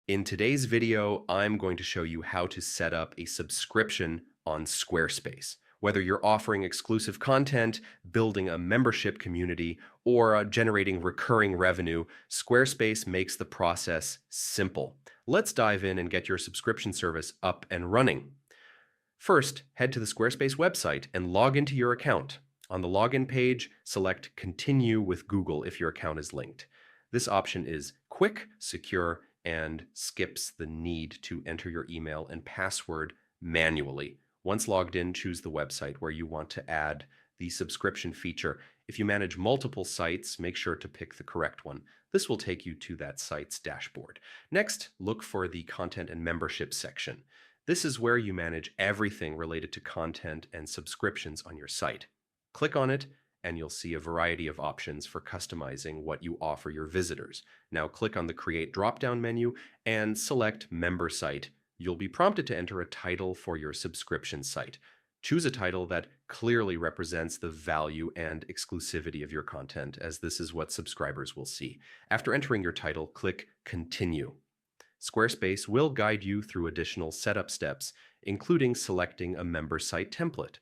In today's video, I'm going to show you how to set up a subscription on Squarespace. Whether you're offering exclusive content, building a membership community, or generating recurring revenue, Squarespace makes the process simple. Let's dive in and get your subscription service up and running. First, head to the Squarespace website and log into your account. On the login page, select Continue with Google if your account is linked. This option is quick, secure, and skips the need to enter your email and password manually. Once logged in, choose the website where you want to add the subscription feature. If you manage multiple sites, make sure to pick the correct one. This will take you to that site's dashboard. Next, look for the Content and Membership section. This is where you manage everything related to content and subscriptions on your site. Click on it and you'll see a variety of options for customizing what you offer your visitors. Now click on the Create drop-down menu and select Member Site. You'll be prompted to enter a title for your subscription site. Choose a title that clearly represents the value and exclusivity of your content, as this is what subscribers will see. After entering your title, click Continue. Squarespace will guide you through additional setup steps, including selecting a member site template.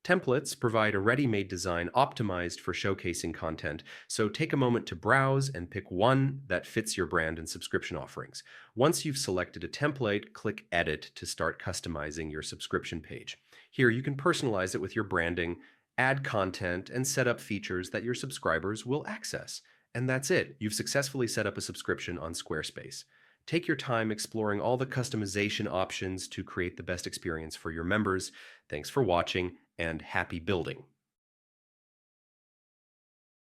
Templates provide a ready-made design optimized for showcasing content, so take a moment to browse and pick one that fits your brand and subscription offerings. Once you've selected a template, click Edit to start customizing your subscription page. Here you can personalize it with your branding, add content, and set up features that your subscribers will access. And that's it. You've successfully set up a subscription on Squarespace. Take your time exploring all the customization options to create the best experience for your members. Thanks for watching and happy building.